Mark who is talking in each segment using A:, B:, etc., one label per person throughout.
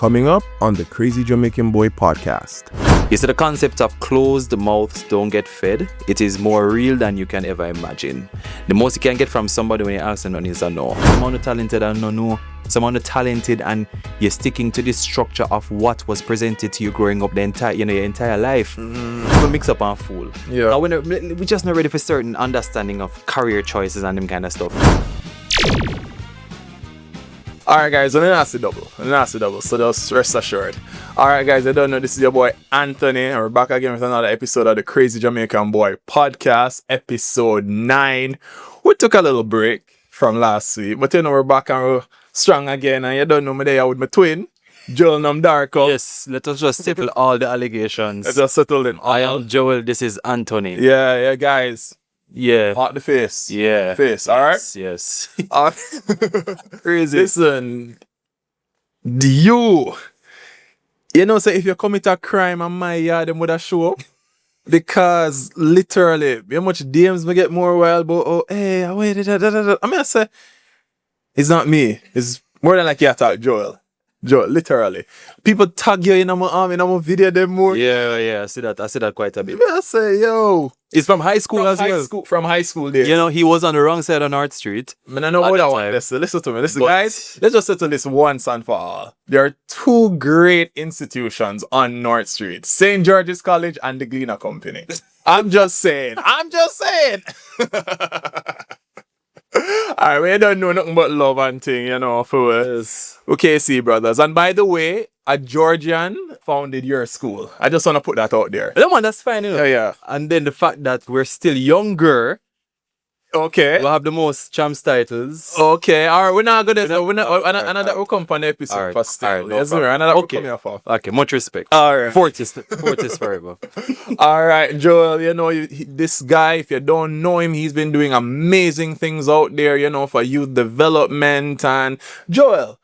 A: coming up on the Crazy Jamaican Boy podcast.
B: You see, the concept of closed mouths don't get fed. It is more real than you can ever imagine. The most you can get from somebody when you ask them is a no. Someone talented and no. Someone talented and you're sticking to the structure of what was presented to you growing up your entire life. We mix up and fool.
A: Yeah.
B: Now, we're just not ready for certain understanding of career choices and them kind of stuff.
A: Alright guys, I'm nasty double, so just rest assured. Alright guys, I don't know, this is your boy Anthony, and we're back again with another episode of the Crazy Jamaican Boy podcast, episode 9. We took a little break from last week, but we're back and we're strong again, and you don't know me there with my twin, Joel Nomdarkham.
B: Yes, let us just settle all the allegations.
A: Let's just settle in.
B: I am Joel, this is Anthony.
A: Yeah, guys.
B: Yeah.
A: Out the face.
B: Yeah.
A: Face, alright?
B: Yes.
A: Crazy. Listen, you know, say if you commit a crime on my yard, them would have show up. Because literally, how much DMs me get more wild, but hey, I waited. I mean, I say, it's not me. It's more than like you attack Joel, literally. People tag you in my video, them more.
B: Yeah, I see that quite a bit.
A: I say, yo.
B: It's from high school as well.
A: From high school days.
B: You know, he was on the wrong side of North Street.
A: Man, I know what I want. Listen to me. Guys, let's just settle this once and for all. There are two great institutions on North Street. St. George's College and the Gleaner Company. I'm just saying. Alright, we don't know nothing but love and thing, you know, for us. Okay, see, brothers. And by the way, a Georgian founded your school. I just want to put that out there.
B: No, man, that's fine, you know.
A: Yeah.
B: And then the fact that we're still younger.
A: Okay.
B: We'll have the most champs titles.
A: Okay, alright, we're not gonna another will come on the episode
B: all right,
A: for still.
B: all right, no
A: Yes,
B: problem.
A: another will
B: Okay.
A: come off.
B: Okay, much respect.
A: Alright.
B: Fort is forever.
A: Alright, Joel, you know, this guy, if you don't know him, he's been doing amazing things out there, you know, for youth development. And Joel,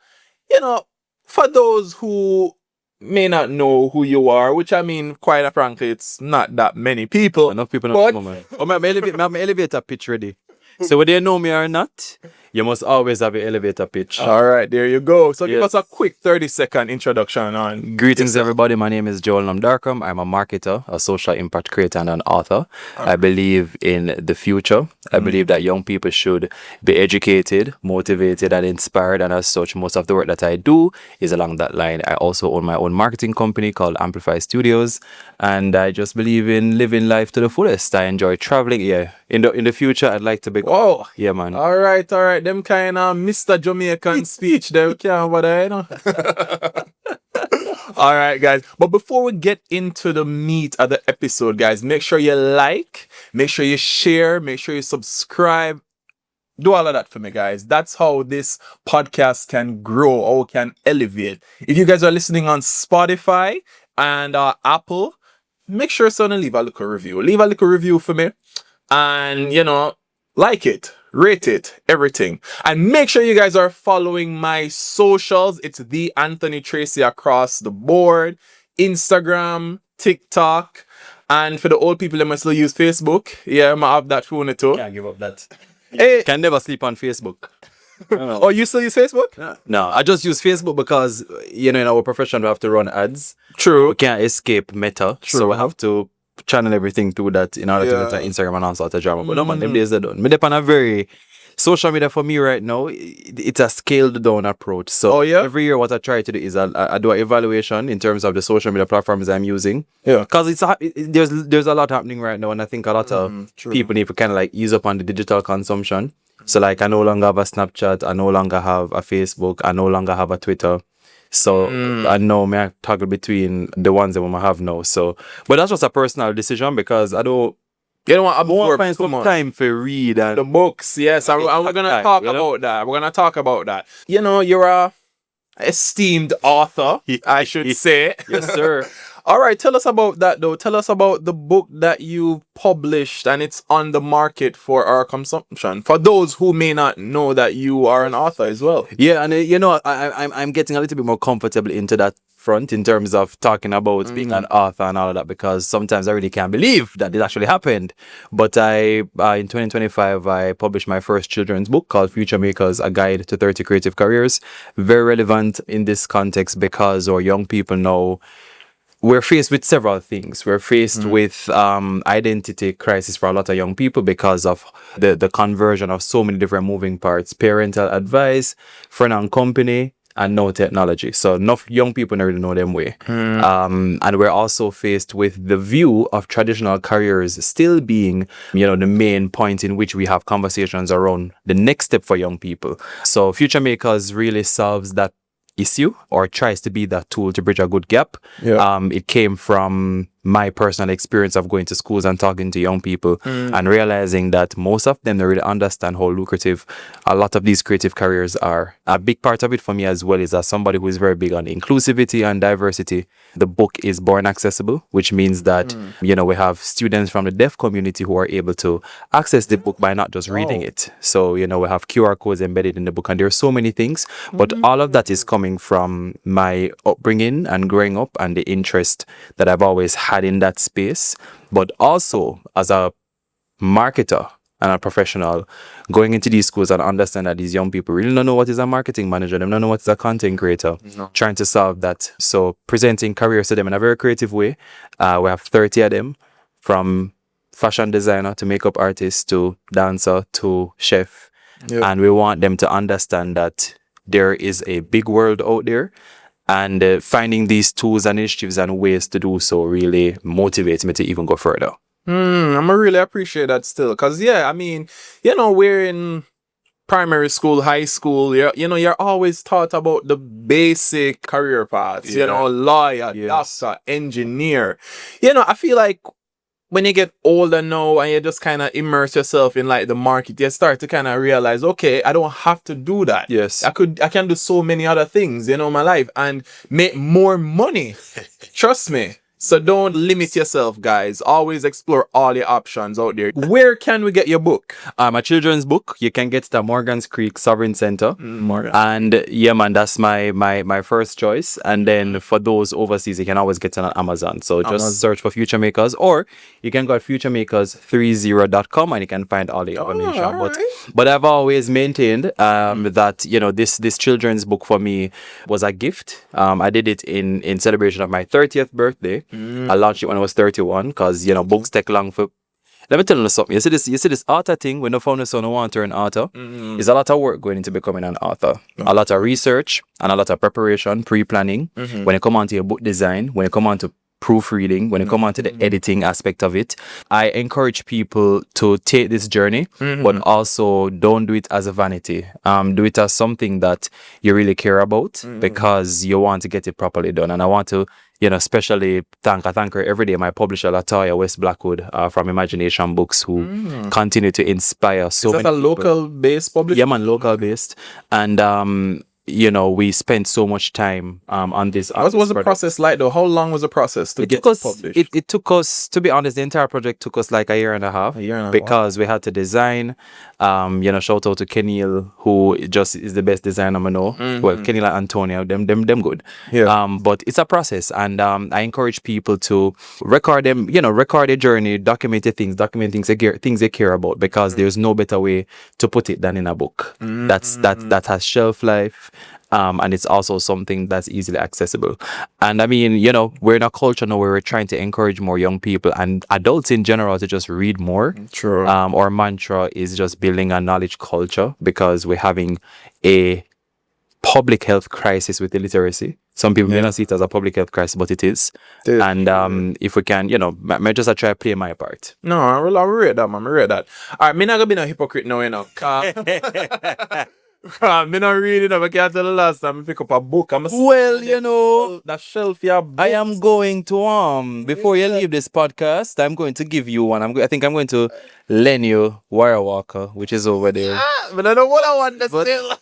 A: you know, for those who may not know who you are, which I mean, quite frankly, it's not that many people.
B: Enough people know the moment. Oh, my elevator pitch ready. So whether you know me or not, you must always have an elevator pitch.
A: Alright, there you go. So give us a quick 30-second introduction on.
B: Greetings, everybody. My name is Joel Nomdarkham. I'm a marketer, a social impact creator, and an author. I believe in the future. I believe that young people should be educated, motivated, and inspired. And as such, most of the work that I do is along that line. I also own my own marketing company called Amplify Studios. And I just believe in living life to the fullest. I enjoy traveling. Yeah. In the future, I'd like to be...
A: Whoa.
B: Yeah, man.
A: Alright. Them kind of Mr. Jamaican speech there. We can't bother, you know. Alright, guys. But before we get into the meat of the episode, guys, make sure you like, make sure you share, make sure you subscribe. Do all of that for me, guys. That's how this podcast can grow or can elevate. If you guys are listening on Spotify and Apple, make sure to leave a little review. Leave a little review for me. And, you know, like it, rate it, everything. And make sure you guys are following my socials. It's the Anthony Tracy across the board. Instagram, TikTok. And for the old people that must still use Facebook, yeah, I have that phone too.
B: Can't give up that.
A: Hey.
B: Can never sleep on Facebook.
A: Oh, you still use Facebook?
B: No, I just use Facebook because, you know, in our profession, we have to run ads.
A: True.
B: We can't escape Meta.
A: True.
B: So we have to channel everything through that in order to get Instagram and all sorts of drama. But no, man, them days are done. Me dep on a very... Social media for me right now, it's a scaled down approach. So every year what I try to do is I do an evaluation in terms of the social media platforms I'm using. Yeah. Because there's a lot happening right now, and I think a lot of people need to kind of like ease up on the digital consumption. So like I no longer have a Snapchat, I no longer have a Facebook, I no longer have a Twitter. So I know I toggle between the ones that I have now. So, but that's just a personal decision because I don't.
A: You know what? I
B: want to find some time for read and
A: the books. Yes, and we're gonna talk about that. We're gonna talk about that. You know, you're a esteemed author, I should say.
B: Yes, sir.
A: All right, tell us about that though. Tell us about the book that you published and it's on the market for our consumption. For those who may not know that you are an author as well.
B: Yeah, and I'm getting a little bit more comfortable into that front in terms of talking about being an author and all of that, because sometimes I really can't believe that it actually happened. But in 2025 I published my first children's book called Future Makers: A Guide to 30 Creative Careers. Very relevant in this context because our young people now, we're faced with several things. We're faced with identity crisis for a lot of young people because of the conversion of so many different moving parts: parental advice, friend and company, and no technology. So enough young people don't really know them way. And we're also faced with the view of traditional careers still being, the main point in which we have conversations around the next step for young people. So Future Makers really solves that issue, or tries to be that tool to bridge a good gap. It came from my personal experience of going to schools and talking to young people and realizing that most of them don't really understand how lucrative a lot of these creative careers are. A big part of it for me as well is, as somebody who is very big on inclusivity and diversity, the book is born accessible, which means that we have students from the deaf community who are able to access the book by not just reading it. So we have QR codes embedded in the book, and there are so many things, but all of that is coming from my upbringing and growing up and the interest that I've always had in that space, but also as a marketer and a professional, going into these schools and understand that these young people really don't know what is a marketing manager, they don't know what is a content creator, trying to solve that. So presenting careers to them in a very creative way. We have 30 of them, from fashion designer to makeup artist to dancer to chef. And we want them to understand that there is a big world out there, and finding these tools and initiatives and ways to do so really motivates me to even go further.
A: I'm really appreciate that still, because we're in primary school, high school, you're always taught about the basic career paths, lawyer, doctor, engineer. I feel like when you get older now and you just kind of immerse yourself in like the market, you start to kind of realize, okay, I don't have to do that.
B: Yes.
A: I can do so many other things, in my life and make more money. Trust me. So don't limit yourself, guys. Always explore all the options out there. Where can we get your book?
B: My children's book, you can get it at Morgan's Creek Sovereign Center.
A: Morgan.
B: And yeah, man, that's my first choice. And then for those overseas, you can always get it on Amazon. So just search for Future Makers, or you can go to futuremakers30.com and you can find all the information. But I've always maintained that this children's book for me was a gift. I did it in celebration of my 30th birthday. I launched it when I was 31 because books take long for. Let me tell you something. You see this author thing. When I found this, I want to turn author. There's a lot of work going into becoming an author. A lot of research and a lot of preparation, pre-planning. When you come on to your book design, when you come on to proofreading, when you come on to the editing aspect of it, I encourage people to take this journey, but also don't do it as a vanity. Do it as something that you really care about, because you want to get it properly done. And I want to especially thank her every day, my publisher Latoya West Blackwood from Imagination Books, who continue to inspire so many people.
A: Is that a local-based publisher?
B: Yeah, man, local-based. And we spent so much time on this.
A: What was the process like though? How long was the process to get published?
B: It took us, to be honest, the entire project took us like a year and a half. Because we had to design. Shout out to Kenil, who just is the best designer I know. Well, Kenil and Antonio, them good. Yeah. But it's a process, and I encourage people to record them. Record their journey, document things they care about, because there's no better way to put it than in a book. That has shelf life. And it's also something that's easily accessible. And I mean, we're in a culture now where we're trying to encourage more young people and adults in general to just read more.
A: True.
B: Our mantra is just building a knowledge culture, because we're having a public health crisis with illiteracy. Some people may not see it as a public health crisis, but it is. And if we can, I just try to play my part.
A: No, I read that, man. I read that. All right, me not gonna be no hypocrite now, I'm not reading them. I can't tell the last time I pick up a book. That shelf you have.
B: I am going to before you leave this podcast, I'm going to give you one. I think I'm going to lend you Wire Walker, which is over there.
A: But I don't what I want to still.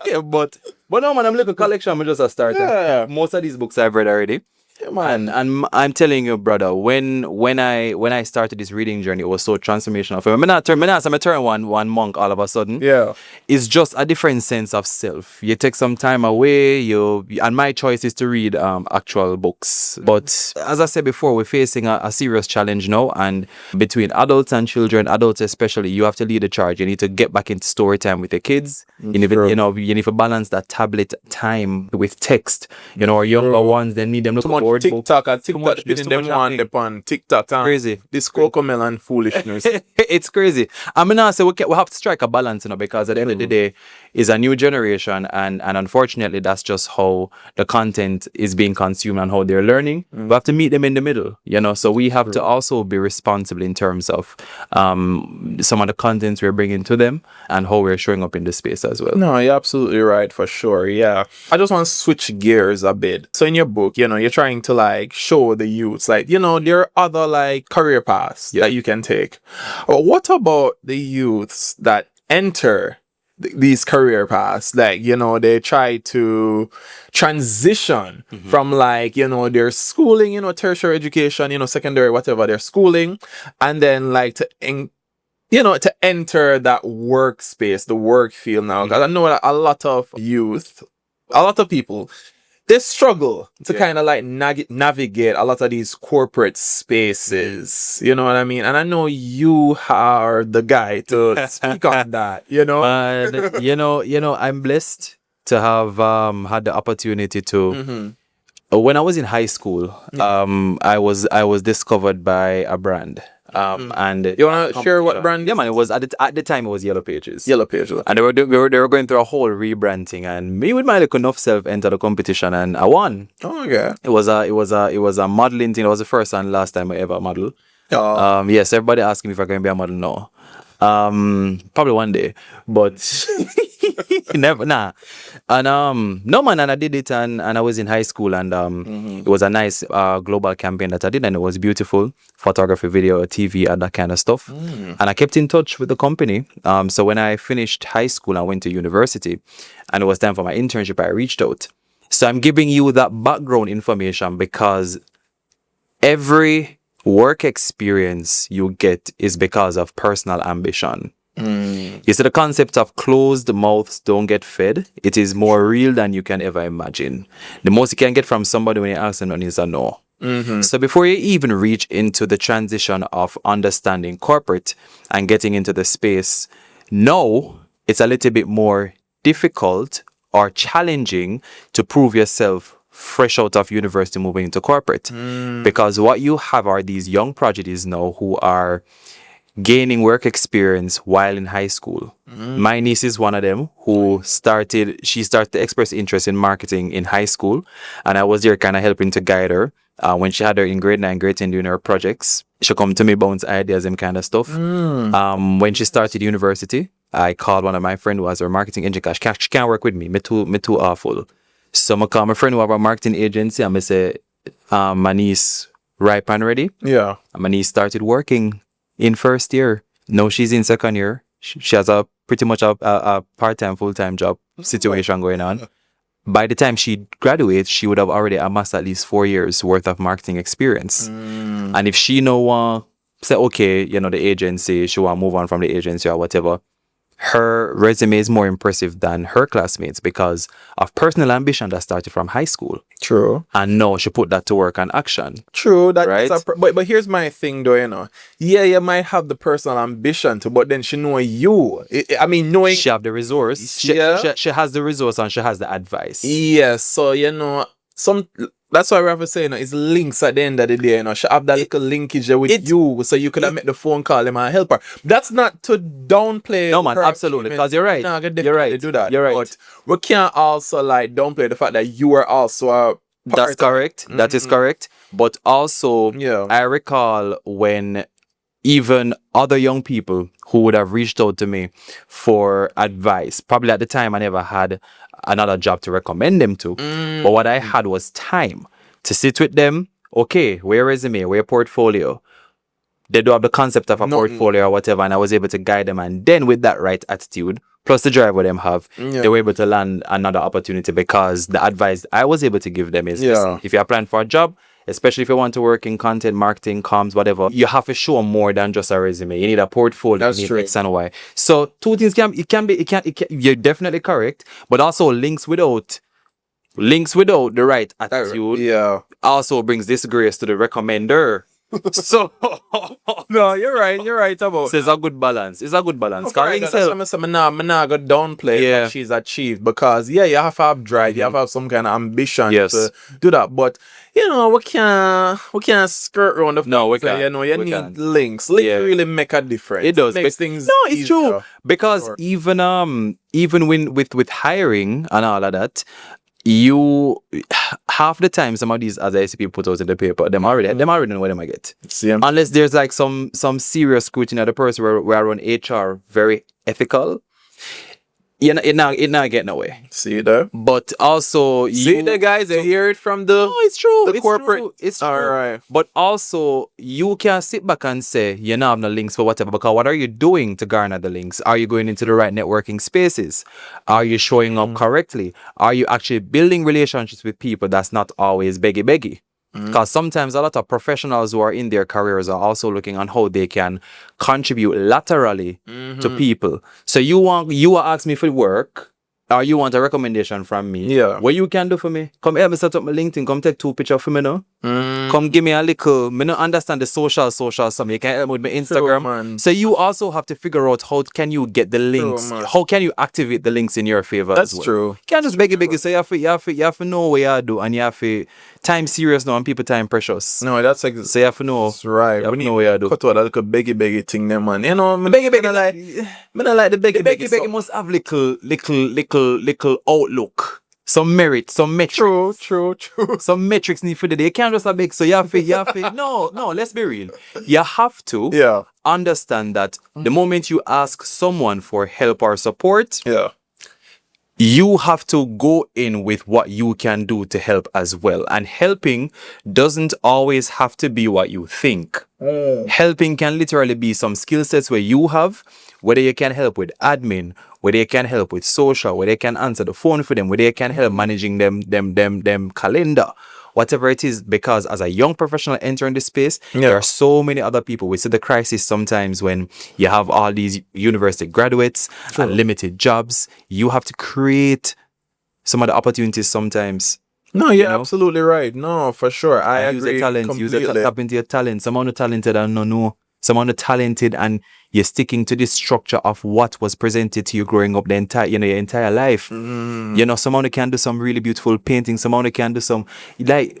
B: Yeah, but no, man, I'm looking collection. I'm just a starter.
A: Yeah.
B: Most of these books I've read already.
A: Yeah, man.
B: And I'm telling you, brother, when I started this reading journey, it was so transformational for me. I turn one monk all of a sudden.
A: Yeah.
B: It's just a different sense of self. You take some time away, and my choice is to read actual books. But as I said before, we're facing a serious challenge now, and between adults and children, adults especially, you have to lead the charge. You need to get back into story time with your kids. You need to, you need to balance that tablet time with text. Our younger ones, they need them to
A: too much TikTok and TikTok spinning them one upon TikTok.
B: Crazy.
A: This cocomelon foolishness.
B: It's crazy. I mean, I say we have to strike a balance, because at the end of the day, it's a new generation, and unfortunately, that's just how the content is being consumed and how they're learning. We have to meet them in the middle, so we have to also be responsible in terms of some of the contents we're bringing to them and how we're showing up in the space as well.
A: No, you're absolutely right, for sure. Yeah. I just want to switch gears a bit. So in your book, you're trying to show the youths, there are other career paths that you can take. What about the youths that enter these career paths? They try to transition from their schooling, tertiary education, secondary, whatever, their schooling, and then to enter that workspace, the work field now. Because I know that a lot of youth, a lot of people, they struggle to kind of navigate a lot of these corporate spaces. You know what I mean? And I know you are the guy to speak on that,
B: I'm blessed to have had the opportunity to. When I was in high school, I was discovered by a brand. And
A: you wanna share what brand?
B: Yeah, man. It was at the time it was Yellow Pages.
A: Yellow Pages.
B: And they were going through a whole rebranding, and me with my little enough self entered the competition, and I won.
A: Oh yeah.
B: It was a modeling thing. It was the first and last time I ever model.
A: Oh.
B: Yes, everybody asking me if I'm going to be a model now. Probably one day, but never. Nah. And no, man. And I did it, and I was in high school, and it was a nice global campaign that I did, and it was beautiful photography, video, TV, and that kind of stuff. And I kept in touch with the company. So when I finished high school, I went to university, and it was time for my internship. I reached out. So I'm giving you that background information because every work experience you get is because of personal ambition. You see, the concept of closed mouths don't get fed. It is more real than you can ever imagine. The most you can get from somebody when you ask them is a no. So before you even reach into the transition of understanding corporate and getting into the space, no, it's a little bit more difficult or challenging to prove yourself fresh out of university moving into corporate. Because what you have are these young prodigies now who are gaining work experience while in high school. My niece is one of them who started to express interest in marketing in high school, and I was there kind of helping to guide her. When she had her in grade 9, grade 10 doing her projects, she come to me bounce ideas and kind of stuff. When she started university, I called one of my friends who has her marketing engineer. She can't work with me. Me too awful. So I call my friend who have a marketing agency, and I say, my niece ripe and ready.
A: Yeah.
B: And my niece started working in first year. Now she's in second year. She has pretty much a part-time, full-time job situation going on. By the time she graduates, she would have already amassed at least 4 years worth of marketing experience. And if she say, okay, the agency, she want to move on from the agency or whatever, her resume is more impressive than her classmates because of personal ambition that started from high school.
A: True.
B: And now she put that to work and action.
A: True. That's
B: right?
A: But here's my thing though, Yeah, you might have the personal ambition to, but then she know you. Knowing...
B: She have the resource. She has the resource and she has the advice.
A: Yes. So, that's why we have to say, it's links at the end of the day, She have that little linkage there with you, so you could have made the phone call and help her. That's not to downplay.
B: No, man, absolutely, because you're right.
A: No,
B: you're right.
A: Do that.
B: You're right.
A: But we can't also downplay the fact that you are also a part.
B: That's correct. That is correct. But also, I recall when even other young people who would have reached out to me for advice. Probably at the time I never had another job to recommend them to. But what I had was time to sit with them. Okay, where resume, where portfolio. They do have the concept of a portfolio or whatever, and I was able to guide them. And then with that right attitude, plus the drive what them have, they were able to land another opportunity because the advice I was able to give them is, listen, if you're applying for a job, especially if you want to work in content, marketing, comms, whatever, you have to show more than just a resume. You need a portfolio.
A: That's
B: you need
A: true.
B: X and Y. So two things you're definitely correct, but also links without the right attitude also brings disgrace to the recommender. So
A: no, you're right about
B: so it's a good balance. It's a good balance.
A: Okay, that's why I'm saying I'm not gonna downplay what she's achieved, because you have to have drive, you have to have some kind of ambition to do that. But we can't skirt around the fact that, you need links. Links really make a difference.
B: It does.
A: It makes things
B: it's
A: easier.
B: true. Because even when with hiring and all of that, you half the time some of these other people put out in the paper, them already know what them I get. Unless there's like some serious scrutiny of the person where I run HR very ethical. It not getting away.
A: See there?
B: But also
A: see the guys that hear it from the
B: it's true.
A: The corporate.
B: It's true.
A: All right.
B: But also you can sit back and say you don't have no links for whatever, because what are you doing to garner the links? Are you going into the right networking spaces? Are you showing up correctly? Are you actually building relationships with people that's not always beggy? Because sometimes a lot of professionals who are in their careers are also looking on how they can contribute laterally to people. So you are asking me for work, or you want a recommendation from me.
A: Yeah.
B: What you can do for me? Come help me set up my LinkedIn. Come take 2 pictures for me now. Come give me a little. Me not understand the social something. You can help me with my Instagram.
A: True,
B: so you also have to figure out how can you get the links. How can you activate the links in your favor?
A: That's
B: as well.
A: true.
B: You can't just beg. So you have to know what you do, and you have to time serious now, and people time precious.
A: No, that's like
B: so you have to know.
A: That's right.
B: You have to know what you do.
A: Cut out that little beggy thing, there, man. Me like the beggy.
B: Must have little outlook. Some merit, some metrics.
A: True.
B: Some metrics need for the day. You can't just have big. So you have to. No, let's be real. You have to understand that the moment you ask someone for help or support, you have to go in with what you can do to help as well. And helping doesn't always have to be what you think. Helping can literally be some skill sets where you have, whether you can help with admin, whether you can help with social, whether you can answer the phone for them, whether you can help managing them calendar, whatever it is. Because as a young professional entering this space, there are so many other people. We see the crisis sometimes when you have all these university graduates and limited jobs. You have to create some of the opportunities sometimes.
A: No, you're absolutely right. No, for sure. I agree.
B: Use your talent.
A: Completely.
B: Tap into your talent. Someone who's talented and no. Someone who's talented and you're sticking to this structure of what was presented to you growing up your entire life. Someone who can do some really beautiful painting. Someone who can do some have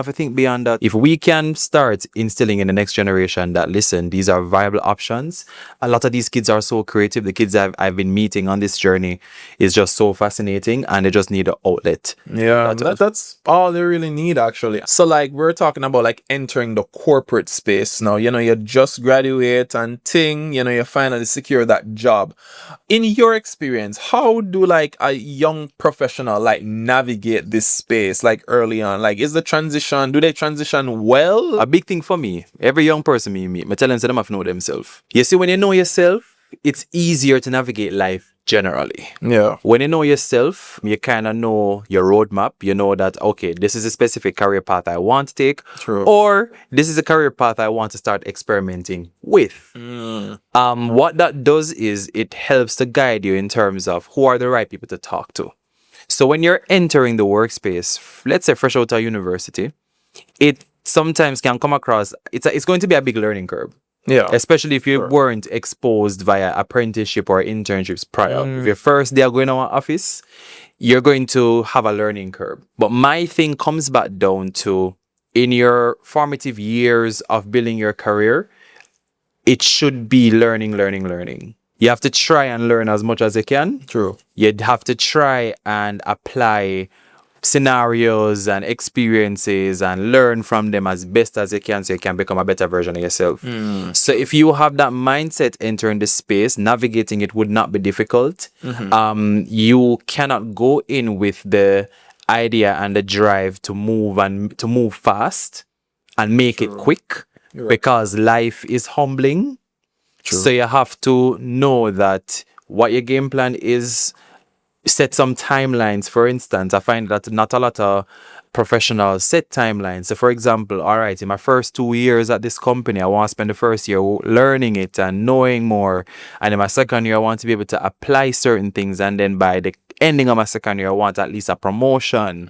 B: to think beyond that. If we can start instilling in the next generation that, listen, these are viable options. A lot of these kids are so creative. The kids I've been meeting on this journey is just so fascinating, and they just need an outlet.
A: Yeah, that's all they really need, actually. So like we're talking about like entering the corporate space now. You just graduate and you finally secure that job. In your experience, how do like a young professional like navigate this space like early on? Like, do they transition well?
B: A big thing for me, every young person me meet, I tell them have to know themselves. You see, when you know yourself, it's easier to navigate life generally.
A: Yeah.
B: When you know yourself, you kind of know your roadmap. You know that, okay, this is a specific career path I want to take.
A: True.
B: Or this is a career path I want to start experimenting with. What that does is it helps to guide you in terms of who are the right people to talk to. So when you're entering the workspace, let's say fresh out of university, it sometimes can come across, it's going to be a big learning curve.
A: Yeah.
B: Especially if you weren't exposed via apprenticeship or internships prior. If your first day of going to our office, you're going to have a learning curve. But my thing comes back down to, in your formative years of building your career, it should be learning. You have to try and learn as much as you can.
A: True.
B: You'd have to try and apply scenarios and experiences and learn from them as best as you can, so you can become a better version of yourself. So if you have that mindset entering the space, navigating it would not be difficult. You cannot go in with the idea and the drive to move fast and make it quick, because life is humbling. So you have to know that what your game plan is. Set some timelines. For instance, I find that not a lot of professionals set timelines. So, for example, all right, in my first 2 years at this company, I want to spend the first year learning it and knowing more. And in my second year, I want to be able to apply certain things. And then by the ending of my second year, I want at least a promotion.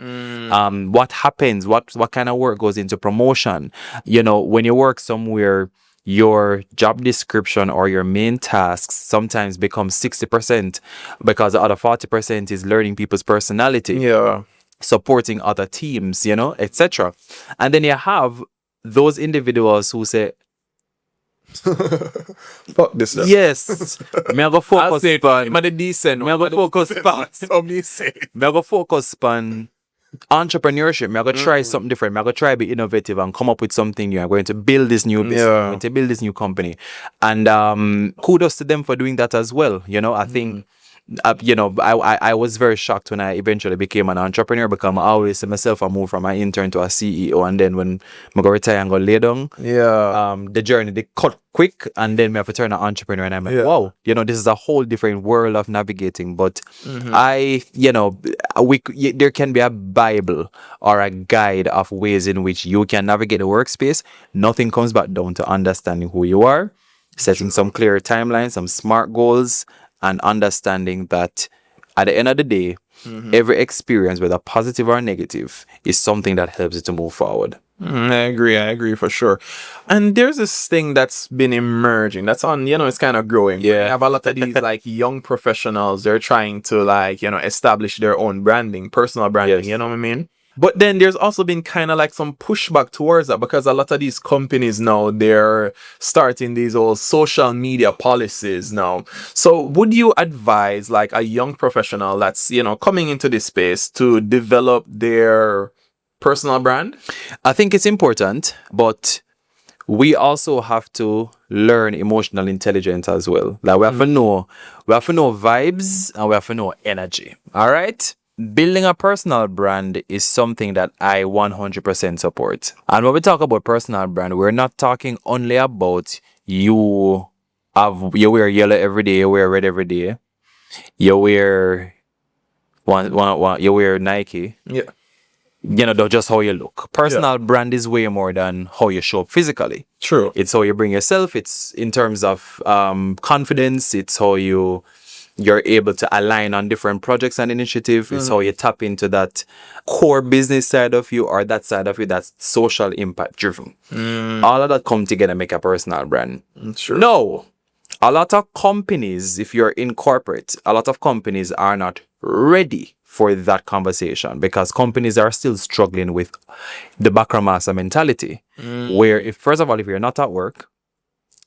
B: What happens? What kind of work goes into promotion? You know, when you work somewhere, your job description or your main tasks sometimes becomes 60% because the other 40% is learning people's personality.
A: Yeah.
B: Supporting other teams, you know, etc. And then you have those individuals who say,
A: fuck this now.
B: yes, me I go focus on
A: the decent.
B: Me I go focus on me I go focus on entrepreneurship. Me I go try something different. Me I go try be innovative and come up with something new. I'm going to build this new business. I'm going to build this new company. And kudos to them for doing that as well. You know, I think you know, I was very shocked when I eventually became an entrepreneur because I always see myself I moved from an intern to a CEO, and then when I go retire and go lay down, the journey they cut quick, and then I have to turn an entrepreneur, and I'm like, wow, you know, this is a whole different world of navigating. But you know, there can be a Bible or a guide of ways in which you can navigate the workspace. Nothing comes back down to understanding who you are, setting some clear timelines, some smart goals, and understanding that at the end of the day, every experience, whether positive or negative, is something that helps you to move forward.
A: I agree for sure. And there's this thing that's been emerging. That's on, you know, it's kind of growing.
B: Yeah.
A: You have a lot of these like young professionals. They're trying to like, you know, establish their own branding, personal branding.
B: Yes.
A: You know what I mean? But then there's also been kind of like some pushback towards that because a lot of these companies now, they're starting these old social media policies now. So would you advise like a young professional that's, you know, coming into this space to develop their personal brand?
B: I think it's important, but we also have to learn emotional intelligence as well. Like we have to know vibes and we have to know energy. All right? Building a personal brand is something that I 100% support. And when we talk about personal brand, we're not talking only about you wear yellow every day, you wear red every day, you wear you wear Nike.
A: Yeah.
B: You know, just how you look. Personal brand is way more than how you show up physically.
A: True.
B: It's how you bring yourself. It's in terms of confidence. It's how you're able to align on different projects and initiatives. It's how you tap into that core business side of you or that side of you that's social impact driven. All of that come together make a personal brand.
A: Sure.
B: No, a lot of companies, if you're in corporate, a lot of companies are not ready for that conversation because companies are still struggling with the background master mentality where if you're not at work,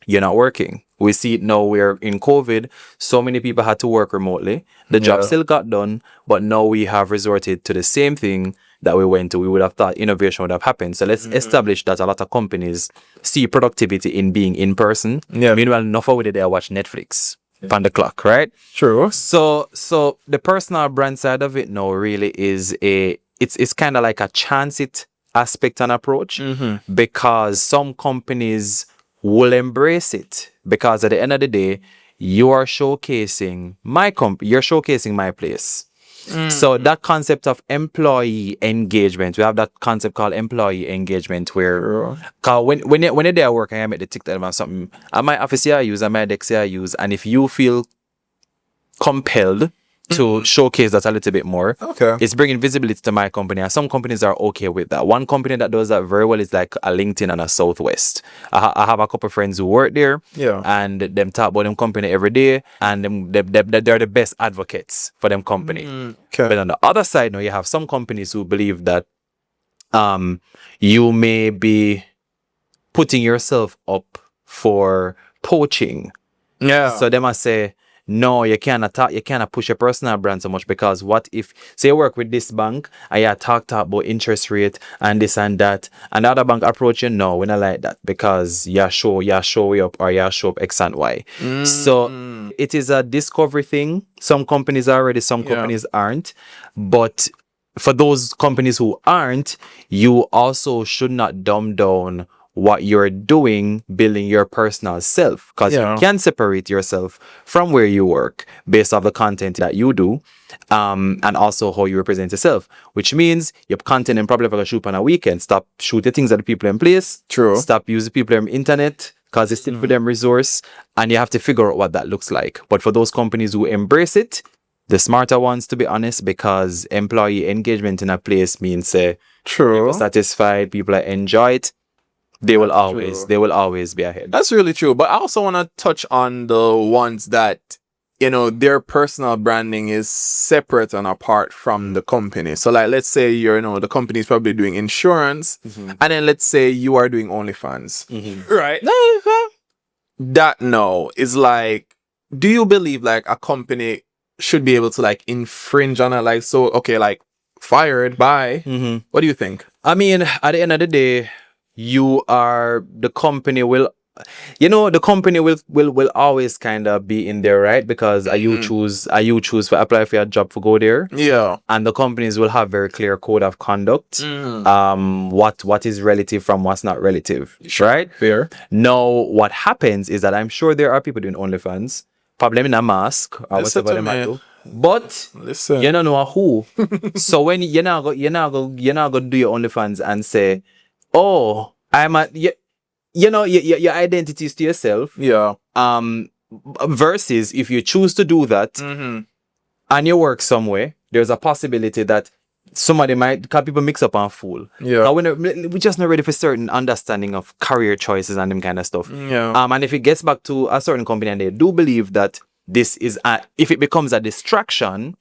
B: you're not working. We see it now where in COVID, so many people had to work remotely. The job still got done, but now we have resorted to the same thing that we went to. We would have thought innovation would have happened. So let's establish that a lot of companies see productivity in being in person.
A: Yeah.
B: Meanwhile, enough of it they watch Netflix on the clock, right?
A: True.
B: So the personal brand side of it now really is it's kind of like a transit aspect and approach because some companies will embrace it because at the end of the day, you are showcasing you're showcasing my place. So that concept of employee engagement, we have that concept called employee engagement where when you're there at work and I make the TikTok about something, I might office I use, I might Dex I use, and if you feel compelled to showcase that a little bit more.
A: Okay.
B: It's bringing visibility to my company, and some companies are okay with that. One company that does that very well is like a LinkedIn and a Southwest. I have a couple of friends who work there, and them talk about them company every day, and they're the best advocates for them company.
A: Okay.
B: But on the other side, now you have some companies who believe that you may be putting yourself up for poaching.
A: Yeah.
B: So they must say, no, you cannot push your personal brand so much because what if, say you work with this bank and you talk about interest rate and this and that, and the other bank approach you, no, we're not like that because you show up or you show up X and Y. So it is a discovery thing. Some companies are ready, some companies aren't. But for those companies who aren't, you also should not dumb down what you're doing, building your personal self. Because you can separate yourself from where you work based off the content that you do, and also how you represent yourself. Which means your content and probably if I shoot on a weekend, stop shooting things at the people in place.
A: True.
B: Stop using people in internet because it's still for them resource, and you have to figure out what that looks like. But for those companies who embrace it, the smarter ones, to be honest, because employee engagement in a place means people satisfied, people that enjoy it. They will always be ahead.
A: That's really true. But I also want to touch on the ones that, their personal branding is separate and apart from the company. So like, let's say the company is probably doing insurance, and then let's say you are doing OnlyFans, right? That is like, do you believe like a company should be able to like infringe on it? Like, so, okay, like fired by, what do you think?
B: I mean, at the end of the day, the company will always kind of be in there, right? Because you choose to apply for a job to go there.
A: Yeah.
B: And the companies will have very clear code of conduct. What is relative from what's not relative. Right?
A: Fair.
B: Now, what happens is that I'm sure there are people doing OnlyFans, probably in a mask or whatever they might do. But
A: listen,
B: you don't know who. So when you're not gonna do your OnlyFans and say, oh, your identity is to yourself.
A: Yeah.
B: Versus if you choose to do that and you work somewhere, there's a possibility that somebody might, because people mix up and fool.
A: Yeah.
B: We're just not ready for certain understanding of career choices and them kind of stuff.
A: Yeah.
B: And if it gets back to a certain company and they do believe that this is if it becomes a distraction,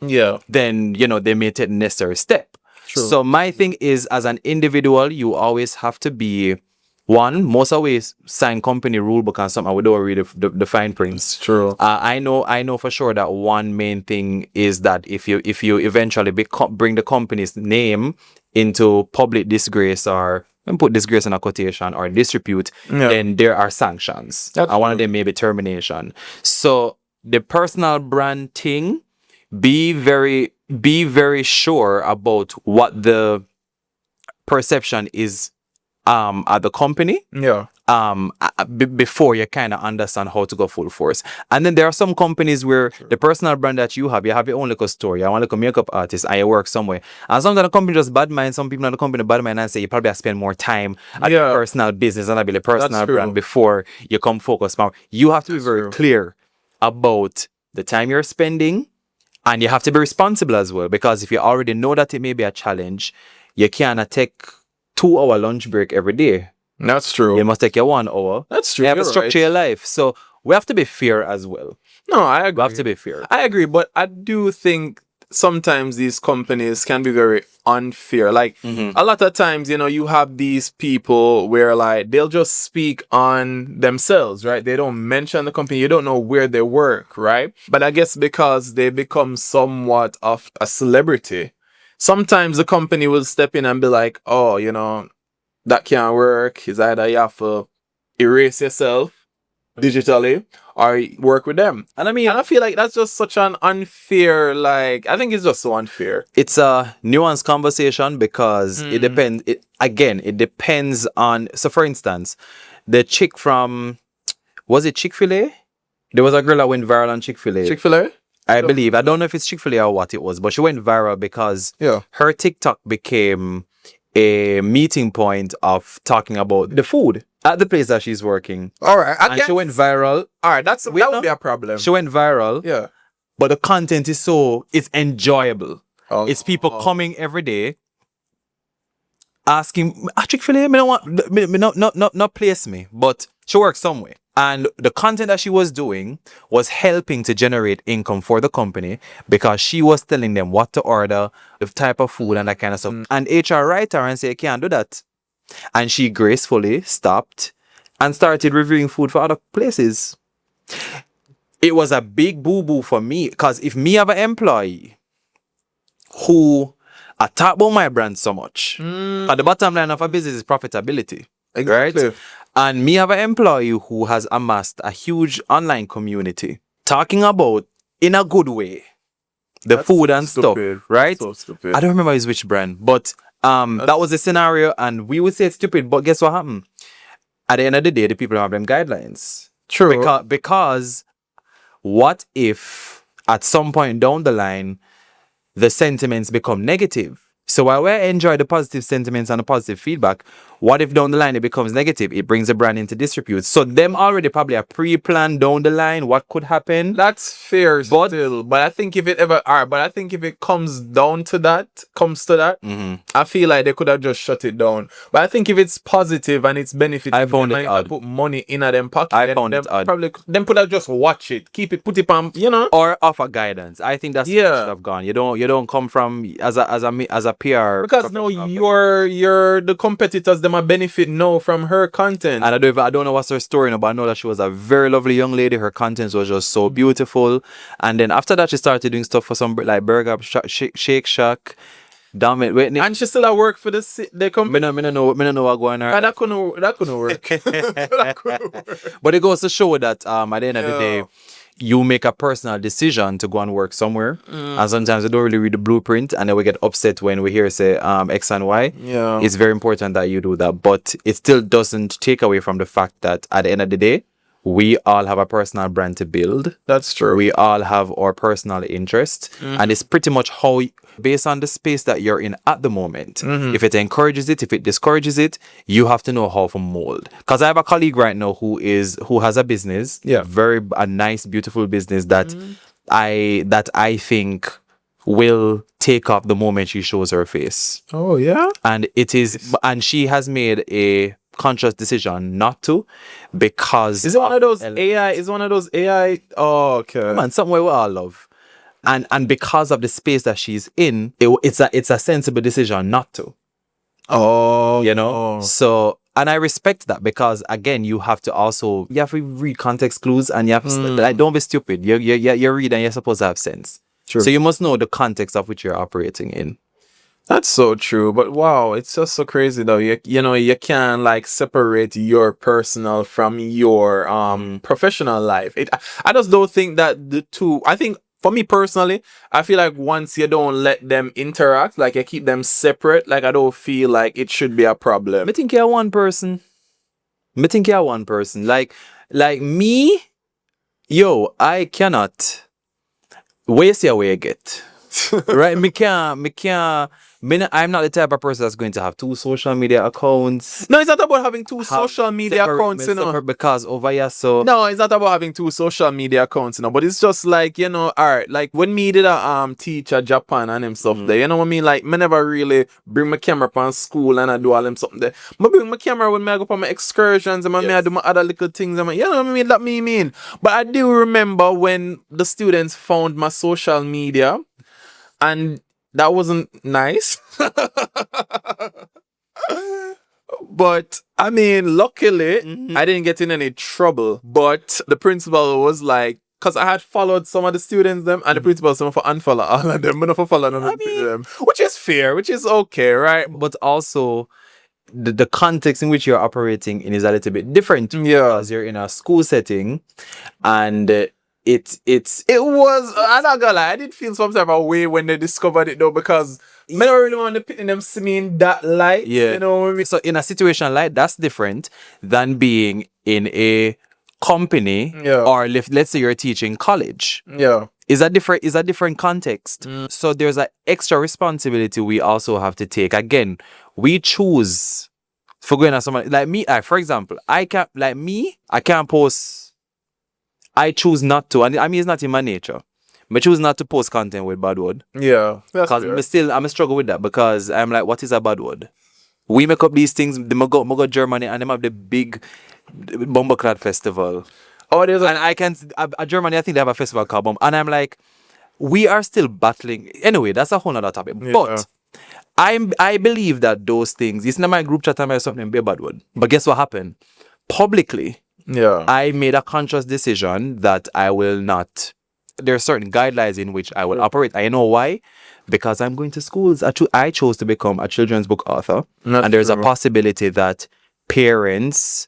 B: then they may take the necessary step. True. So my thing is, as an individual, you always have to be most always sign company rule book and something. We don't read the fine prints.
A: True.
B: I know for sure that one main thing is that if you eventually bring the company's name into public disgrace, or put disgrace in a quotation, or disrepute, then there are sanctions. And one of them may be termination. So the personal brand thing, be very sure about what the perception is at the company.
A: Yeah.
B: Before you kind of understand how to go full force. And then there are some companies where the personal brand that you have your own little store, you want like a makeup artist, and you work somewhere. And sometimes the company just bad mind, some people in the company bad mind and say you probably have to spend more time at your personal business and build a personal brand before you come focus more. You have to be very clear about the time you're spending, and you have to be responsible as well, because if you already know that it may be a challenge, you cannot take 2-hour lunch break every day.
A: That's true.
B: You must take your 1 hour.
A: That's true.
B: You have to structure your life. So we have to be fair as well.
A: No, I agree.
B: We have to be fair.
A: I agree, but I do think sometimes these companies can be very unfair. Like a lot of times, you have these people where like they'll just speak on themselves, right? They don't mention the company. You don't know where they work, right? But I guess because they become somewhat of a celebrity, sometimes the company will step in and be like, oh, that can't work. It's either you have to erase yourself digitally or work with them. And I feel like that's just such an unfair, I think it's just so unfair.
B: It's a nuanced conversation because it depends. It depends on, so for instance, the chick from, was it Chick-fil-A? There was a girl that went viral on Chick-fil-A.
A: Chick-fil-A?
B: I believe. I don't know if it's Chick-fil-A or what it was, but she went viral because her TikTok became a meeting point of talking about the food at the place that she's working.
A: All right.
B: And she went viral.
A: All right. That would be a problem.
B: She went viral.
A: Yeah.
B: But the content is it's enjoyable. Oh. It's people coming every day asking, Chick-fil-A, not place me, but she works somewhere. And the content that she was doing was helping to generate income for the company because she was telling them what to order, the type of food and that kind of stuff. And HR write her and say, you can't do that. And she gracefully stopped and started reviewing food for other places. It was a big boo-boo for me because if me have an employee who I talk about my brand so much, at the bottom line of a business is profitability. Exactly. Right? And me have an employee who has amassed a huge online community talking about, in a good way, that's food and stupid stuff, right?
A: So stupid.
B: I don't remember which brand, but that was the scenario, and we would say it's stupid, but guess what happened? at the end of the day, the people have them guidelines.
A: True.
B: Because what if at some point down the line, the sentiments become negative? So while we enjoy the positive sentiments and the positive feedback, what if down the line it becomes negative? It brings the brand into disrepute. So them already probably a pre-planned down the line what could happen.
A: That's fair still. But I think if it comes to that, I feel like they could have just shut it down. But I think if it's positive and it's benefiting,
B: I found it odd.
A: Put money in them pocket.
B: I found it odd.
A: Probably them could have just watch it, keep it, put it on,
B: or offer guidance. I think that's should have gone. You don't come from as a PR,
A: because now you're the competitors. Them are benefit now from her content. And
B: I don't know what's her story now, but I know that she was a very lovely young lady. Her content was just so beautiful. And then after that, she started doing stuff for some like Burger Shake Shack. Damn it! Wait,
A: and she still at work for the company.
B: Me no know what going on.
A: That couldn't work. That couldn't work.
B: But it goes to show that at the end of the day, you make a personal decision to go and work somewhere, and sometimes we don't really read the blueprint, and then we get upset when we hear say X and Y.
A: Yeah,
B: it's very important that you do that, but it still doesn't take away from the fact that at the end of the day, we all have a personal brand to build.
A: That's true.
B: We all have our personal interest, and it's pretty much how, based on the space that you're in at the moment, if it encourages it, if it discourages it, you have to know how to mold. Because I have a colleague right now who has a business, a nice, beautiful business that I think will take off the moment she shows her face.
A: Oh yeah,
B: and she has made a conscious decision not to, because
A: is it one of those AI? Oh, okay,
B: man, something we all love, and because of the space that she's in, it's a sensible decision not to. So, and I respect that, because again, you have to read context clues, and you have to don't be stupid. You read and you're supposed to have sense.
A: True.
B: So you must know the context of which you're operating in.
A: That's so true. But wow, it's just so crazy though. You can't like separate your personal from your professional life. I just don't think that the two. I think for me personally, I feel like once you don't let them interact, like you keep them separate, like I don't feel like it should be a problem.
B: I think you're one person. Like me, I cannot waste your way get. Right? I'm not the type of person that's going to have 2 social media accounts.
A: No, it's not about having 2 social media accounts,
B: because over here, so...
A: No, it's not about having 2 social media accounts, but it's just like, alright, like when me did a teach at Japan and him stuff there, you know what I mean? Like, me never really bring my camera from school and I do all them something there. I bring my camera when I go for my excursions and I do my other little things, you know what I mean? That me mean. But I do remember when the students found my social media, and that wasn't nice. But I mean, luckily, I didn't get in any trouble. But the principal was like, because I had followed some of the students them, and the principal some for unfollow all of them, but not for follow none of them, which is fair, which is okay, right?
B: But also, the context in which you're operating in is a little bit different. Because you're in a school setting, and it was, I'm not gonna lie, I did feel some type of way when they discovered it though, because I don't really want to put them see me in that light. You know what I mean? So in a situation like that's different than being in a company, or let's say you're teaching college. Is a different context. So there's an extra responsibility we also have to take. Again, we choose for going at someone like me. For example, I can't post. I choose not to, and I mean it's not in my nature. I choose not to post content with bad word.
A: Yeah,
B: because I'm a struggle with that, because I'm like, what is a bad word? We make up these things. They go Germany and they have the big Bumbleclad festival. And I can't. Germany, I think they have a festival called Bumble, and I'm like, we are still battling. Anyway, that's a whole other topic. Yeah. But I believe that those things. It's not my group chat. I something be a bad word. But guess what happened? Publicly. I made a conscious decision that I will not. There are certain guidelines in which I will operate. I know why. Because I'm going to schools. I chose to become a children's book author. And there's a possibility that parents,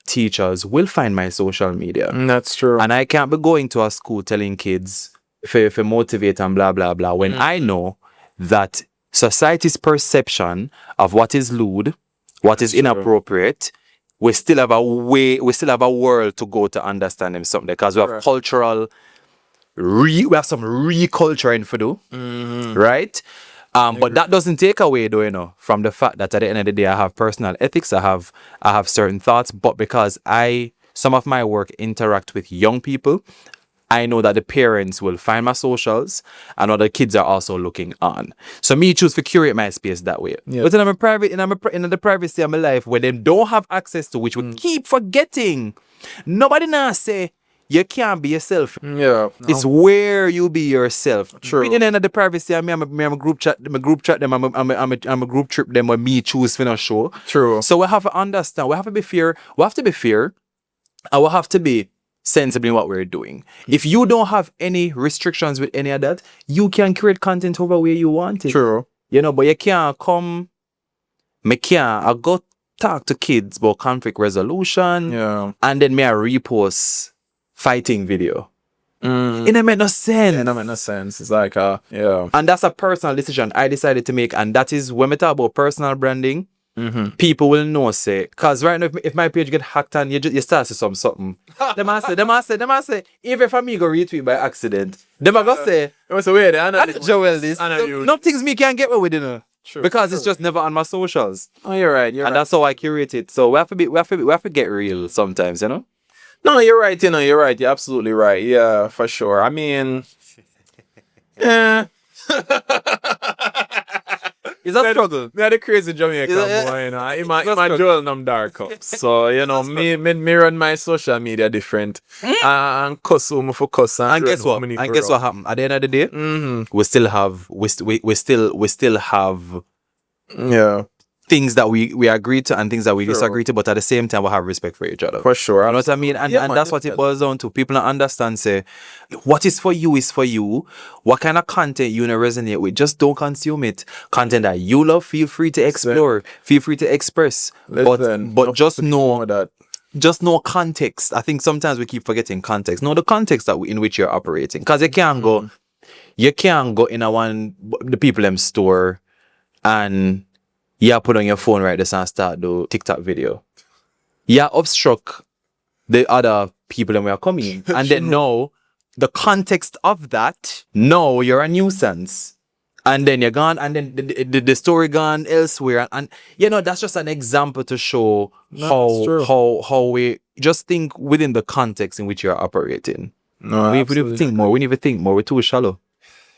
B: teachers will find my social media.
A: That's true.
B: And I can't be going to a school telling kids if motivate and blah, blah, blah. When I know that society's perception of what is lewd, what is inappropriate, we still have a world to go to understand them something, because we have cultural, we have some reculturing to do, right? But that doesn't take away, though, you know, from the fact that at the end of the day, I have personal ethics, I have certain thoughts, but because some of my work interact with young people, I know that the parents will find my socials and other kids are also looking on. So me choose to curate my space that way. Yeah. But in the privacy of my life where they don't have access to, which we keep forgetting. Nobody now say you can't be yourself. Yeah. No. It's where you be yourself. True. In the end of the privacy, I'm a group chat them, I'm a group trip them where me choose for no show. True. So we have to understand, we have to be fair, and we have to be sensible in what we're doing. If you don't have any restrictions with any of that, you can create content over where you want it. True. You know, but you can't come, I go talk to kids about conflict resolution, and then me I repost fighting video. It don't make no sense. It don't make no sense. It's like, and that's a personal decision I decided to make, and that is when we talk about personal branding. People will know, say, because right now if my page get hacked and you start to something, they might say, even if I me go retweet by accident, they might go say, what's the way Joel this? No things me can't get away with, you know. True, because it's just never on my socials. Oh, you're right. And that's how I curate it. So we have to get real sometimes, you know. No, you're right. You know, you're right. You're absolutely right. Yeah, for sure. I mean, yeah. Is that struggle? Me the crazy Jamaican boy, you know. I'm a Joel Nomdarkham. So, you know, me run my social media different. And cuss whom for cuss. And guess what? Happened? At the end of the day, we still have things that we agree to and things that we disagree to, but at the same time we have respect for each other. For sure. You know what I mean? And that's what it boils down to. People don't understand, say, what is for you is for you. What kind of content you wanna resonate with, just don't consume it. Content that you love, feel free to explore, feel free to express. But just know that. Just know context. I think sometimes we keep forgetting context. Know the context in which you're operating. Because you can't go in the people them store and put on your phone right this and start the TikTok video. Obstruct the other people that we are coming. And then know the context of that. No, you're a nuisance. And then you're gone, and then the story gone elsewhere. And you know, that's just an example to show how we just think within the context in which you're operating. No, we need to think more. We're too shallow.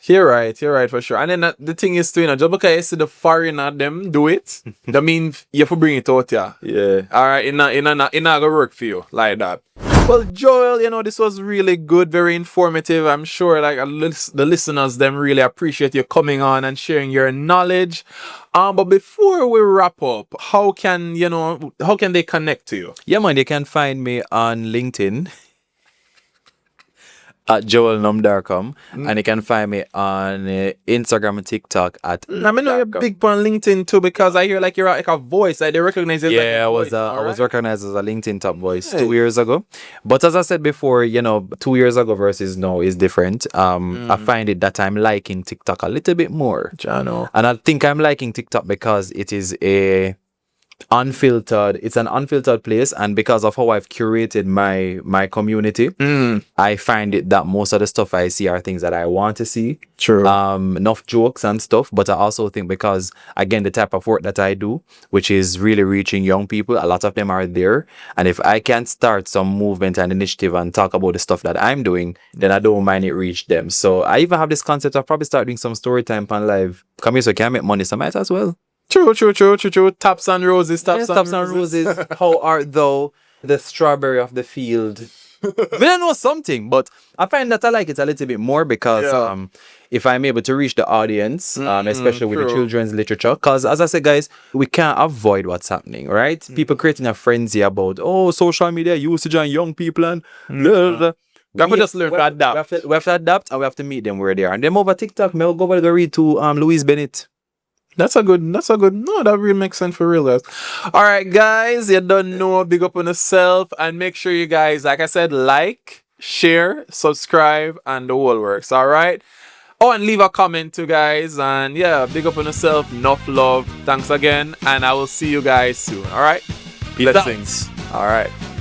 B: You're right for sure. And then the thing is too, you know, just because you see the foreigner them do it, that means you have to bring it out, yeah. Alright, it not gonna work for you like that. Well, Joel, you know, this was really good, very informative. I'm sure like the listeners them really appreciate you coming on and sharing your knowledge. But before we wrap up, how can they connect to you? Yeah, man, they can find me on LinkedIn at Joel Nomdarkham, and you can find me on Instagram and TikTok at. I mean, you're big on LinkedIn too, because I hear like you're like a voice. Like they recognize it. Yeah, like I was recognized as a LinkedIn top voice 2 years ago. But as I said before, you know, 2 years ago versus now is different. I find it that I'm liking TikTok a little bit more. And I think I'm liking TikTok because it is it's an unfiltered place, and because of how I've curated my community, I find it that most of the stuff I see are things that I want to see. True. Enough jokes and stuff, but I also think because again the type of work that I do, which is really reaching young people, a lot of them are there, and if I can start some movement and initiative and talk about the stuff that I'm doing, then I don't mind it reach them. So I even have this concept of probably start doing some story time on live. Come here, so I can make money, so I might as well. True. Taps and roses. Taps and roses. How art thou the strawberry of the field? I know something, but I find that I like it a little bit more because if I'm able to reach the audience, especially with the children's literature, because as I said, guys, we can't avoid what's happening, right? People creating a frenzy about social media usage on young people and blah, blah, blah. We have to just learn to adapt. We have to adapt, and we have to meet them where they are. And then over TikTok, I'll go over to read to Louise Bennett. That's a good. No, that really makes sense for real, guys. All right, guys, you don't know, big up on yourself, and make sure you guys, like I said, like, share, subscribe, and the whole works. All right. Oh, and leave a comment too, guys, and yeah, big up on yourself. Enough love. Thanks again, and I will see you guys soon. All right. Blessings.
A: All right.